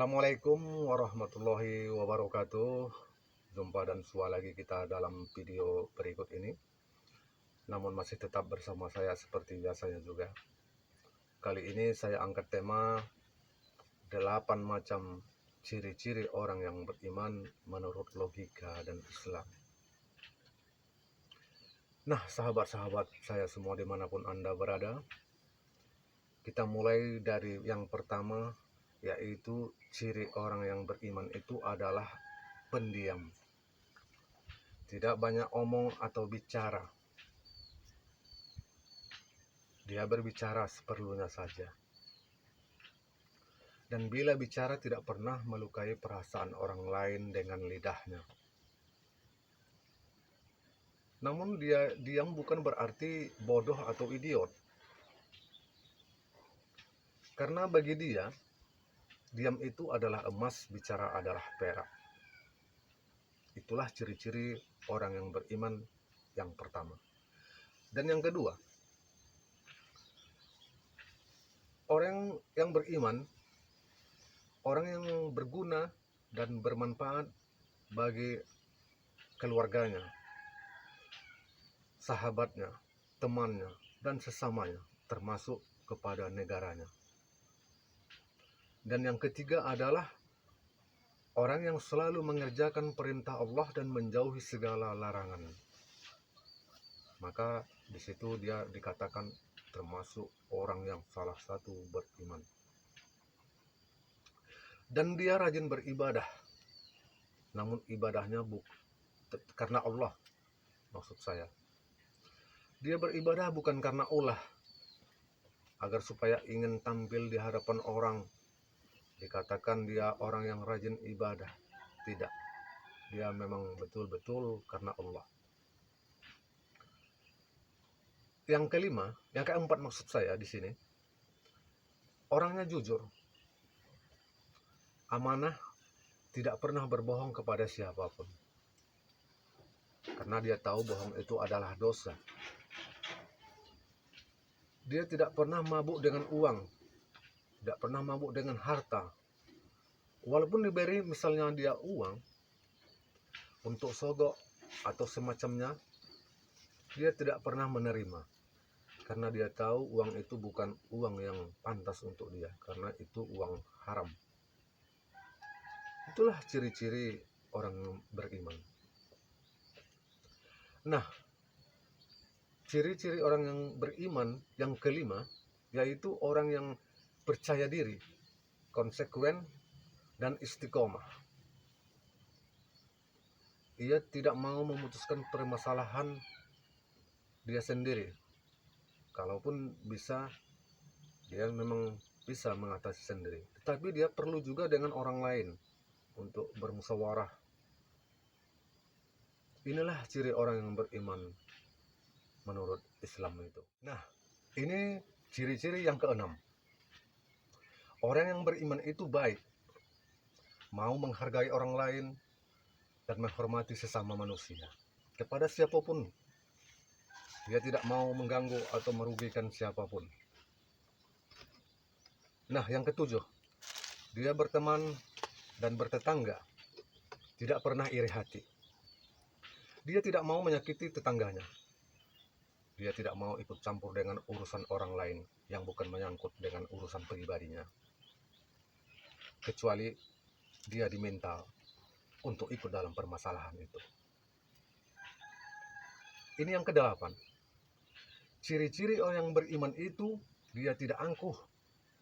Assalamualaikum warahmatullahi wabarakatuh. Jumpa dan sua lagi kita dalam video berikut ini. Namun masih tetap bersama saya seperti biasanya juga. Kali ini saya angkat tema 8 macam ciri-ciri orang yang beriman menurut logika dan Islam. Nah, sahabat-sahabat saya semua dimanapun Anda berada, kita mulai dari yang pertama, yaitu ciri orang yang beriman itu adalah pendiam. Tidak banyak omong atau bicara. Dia berbicara seperlunya saja. Dan bila bicara tidak pernah melukai perasaan orang lain dengan lidahnya. Namun dia diam bukan berarti bodoh atau idiot. Karena bagi dia, diam itu adalah emas, bicara adalah perak. Itulah ciri-ciri orang yang beriman yang pertama. Dan yang kedua, orang yang beriman, orang yang berguna dan bermanfaat bagi keluarganya, sahabatnya, temannya, dan sesamanya, termasuk kepada negaranya. Dan yang ketiga adalah orang yang selalu mengerjakan perintah Allah dan menjauhi segala larangan. Maka di situ dia dikatakan termasuk orang yang salah satu beriman. Dan dia rajin beribadah. Namun ibadahnya karena Allah, maksud saya. Dia beribadah bukan karena ulah, agar supaya ingin tampil di hadapan orang, dikatakan dia orang yang rajin ibadah. Tidak. Dia memang betul-betul karena Allah. Yang kelima, yang keempat maksud saya di sini, orangnya jujur, amanah, tidak pernah berbohong kepada siapapun. Karena dia tahu bohong itu adalah dosa. Dia tidak pernah mabuk dengan uang, tidak pernah mabuk dengan harta. Walaupun diberi misalnya dia uang untuk sogok atau semacamnya, dia tidak pernah menerima. Karena dia tahu uang itu bukan uang yang pantas untuk dia, karena itu uang haram. Itulah ciri-ciri orang beriman. Nah, ciri-ciri orang yang beriman yang kelima, yaitu orang yang percaya diri, konsekuen, dan istiqomah. Ia tidak mau memutuskan permasalahan dia sendiri. Kalaupun bisa, dia memang bisa mengatasi sendiri. Tetapi dia perlu juga dengan orang lain untuk bermusyawarah. Inilah ciri orang yang beriman menurut Islam itu. Nah, ini ciri-ciri yang keenam. Orang yang beriman itu baik, mau menghargai orang lain, dan menghormati sesama manusia. Kepada siapapun, dia tidak mau mengganggu atau merugikan siapapun. Nah, yang ketujuh, dia berteman dan bertetangga, tidak pernah iri hati. Dia tidak mau menyakiti tetangganya. Dia tidak mau ikut campur dengan urusan orang lain yang bukan menyangkut dengan urusan pribadinya. Kecuali dia diminta untuk ikut dalam permasalahan itu. Ini yang kedelapan. Ciri-ciri orang yang beriman itu, dia tidak angkuh,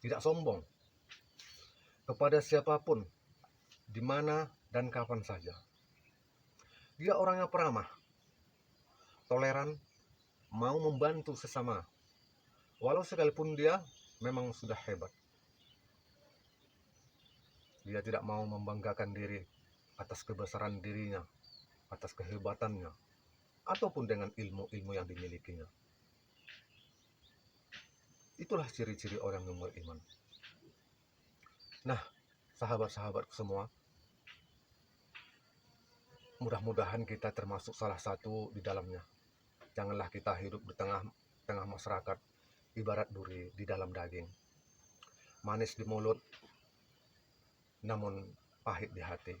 tidak sombong kepada siapapun, di mana dan kapan saja. Dia orangnya peramah, toleran, mau membantu sesama, walau sekalipun dia memang sudah hebat. Dia tidak mau membanggakan diri atas kebesaran dirinya, atas kehebatannya, ataupun dengan ilmu-ilmu yang dimilikinya. Itulah ciri-ciri orang yang beriman. Nah, sahabat-sahabatku semua, mudah-mudahan kita termasuk salah satu di dalamnya. Janganlah kita hidup di tengah masyarakat ibarat duri di dalam daging. Manis di mulut, namun pahit di hati.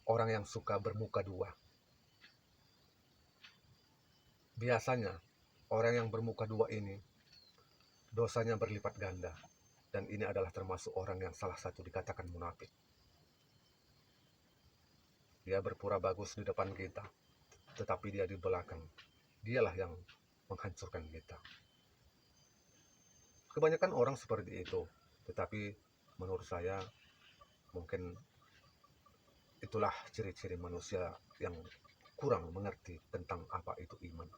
Orang yang suka bermuka dua. Biasanya, orang yang bermuka dua ini, dosanya berlipat ganda. Dan ini adalah termasuk orang yang salah satu dikatakan munafik. Dia berpura bagus di depan kita, tetapi dia di belakang. Dialah yang menghancurkan kita. Kebanyakan orang seperti itu, tetapi menurut saya mungkin itulah ciri-ciri manusia yang kurang mengerti tentang apa itu iman.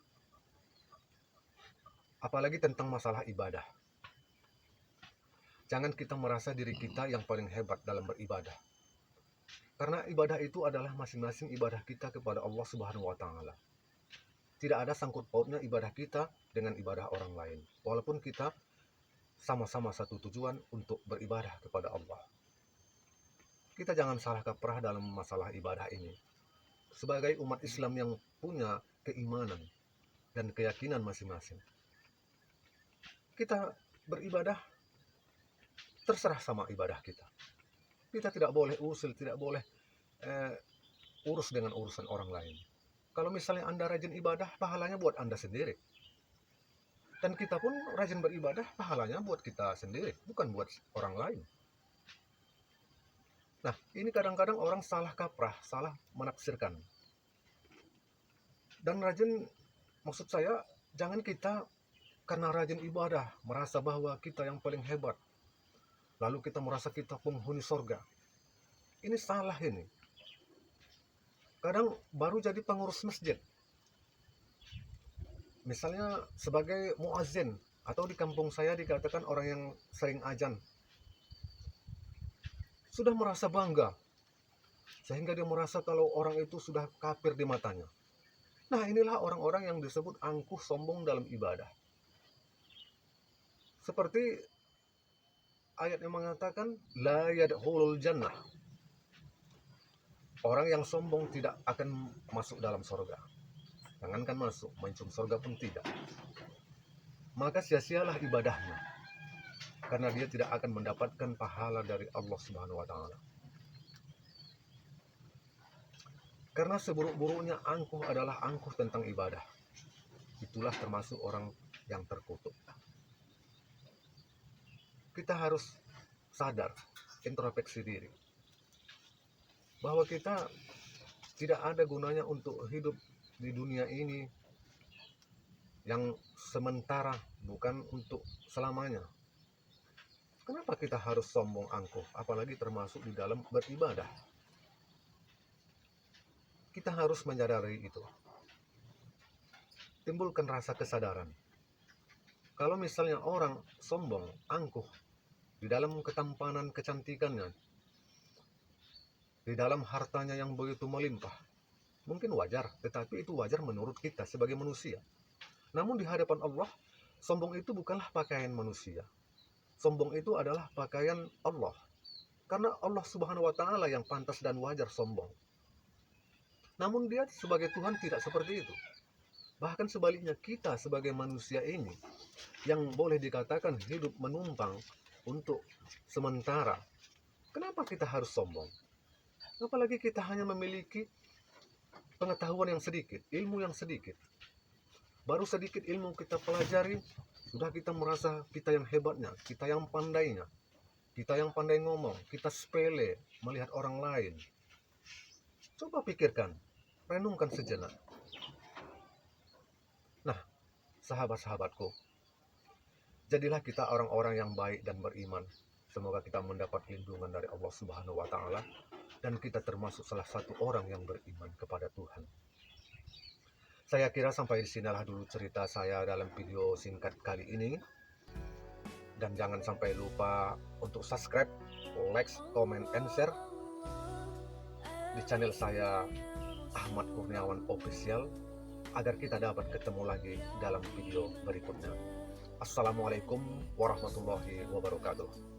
Apalagi tentang masalah ibadah. Jangan kita merasa diri kita yang paling hebat dalam beribadah. Karena ibadah itu adalah masing-masing ibadah kita kepada Allah Subhanahu wa Ta'ala. Tidak ada sangkut pautnya ibadah kita dengan ibadah orang lain. Walaupun kita sama-sama satu tujuan untuk beribadah kepada Allah. Kita jangan salah kaprah dalam masalah ibadah ini. Sebagai umat Islam yang punya keimanan dan keyakinan masing-masing, kita beribadah terserah sama ibadah kita. Kita tidak boleh usil, tidak boleh urus dengan urusan orang lain. Kalau misalnya Anda rajin ibadah, pahalanya buat Anda sendiri. Dan kita pun rajin beribadah, pahalanya buat kita sendiri, bukan buat orang lain. Nah, ini kadang-kadang orang salah kaprah, salah menafsirkan. Dan rajin, maksud saya, jangan kita karena rajin ibadah, merasa bahwa kita yang paling hebat. Lalu kita merasa kita penghuni sorga. Ini salah ini. Kadang baru jadi pengurus masjid. Misalnya sebagai muazzin, atau di kampung saya dikatakan orang yang sering azan. Sudah merasa bangga, sehingga dia merasa kalau orang itu sudah kafir di matanya. Nah, inilah orang-orang yang disebut angkuh sombong dalam ibadah. Seperti ayat yang mengatakan, la yadkhulul jannah. Orang yang sombong tidak akan masuk dalam sorga. Jangankan masuk, mencium sorga pun tidak. Maka sia-sialah ibadahnya. Karena dia tidak akan mendapatkan pahala dari Allah Subhanahu wa Ta'ala. Karena seburuk-buruknya angkuh adalah angkuh tentang ibadah. Itulah termasuk orang yang terkutuk. Kita harus sadar, introspeksi diri, bahwa kita tidak ada gunanya untuk hidup di dunia ini yang sementara, bukan untuk selamanya. Kenapa kita harus sombong angkuh, apalagi termasuk di dalam beribadah? Kita harus menyadari itu. Timbulkan rasa kesadaran. Kalau misalnya orang sombong, angkuh, di dalam ketampanan kecantikannya, di dalam hartanya yang begitu melimpah, mungkin wajar, tetapi itu wajar menurut kita sebagai manusia. Namun di hadapan Allah, sombong itu bukanlah pakaian manusia. Sombong itu adalah pakaian Allah. Karena Allah Subhanahu wa Ta'ala yang pantas dan wajar sombong. Namun dia sebagai Tuhan tidak seperti itu. Bahkan sebaliknya, kita sebagai manusia ini yang boleh dikatakan hidup menumpang untuk sementara, kenapa kita harus sombong? Apalagi kita hanya memiliki pengetahuan yang sedikit, ilmu yang sedikit. Baru sedikit ilmu kita pelajari, sudah kita merasa kita yang hebatnya, kita yang pandainya, kita yang pandai ngomong, kita sepele melihat orang lain. Coba pikirkan, renungkan sejenak. Nah, sahabat-sahabatku, jadilah kita orang-orang yang baik dan beriman. Semoga kita mendapat lindungan dari Allah Subhanahu wa Ta'ala, dan kita termasuk salah satu orang yang beriman kepada Tuhan. Saya kira sampai di sinilah dulu cerita saya dalam video singkat kali ini. Dan jangan sampai lupa untuk subscribe, like, comment, and share di channel saya Ahmad Kurniawan Official, agar kita dapat ketemu lagi dalam video berikutnya. Assalamualaikum warahmatullahi wabarakatuh.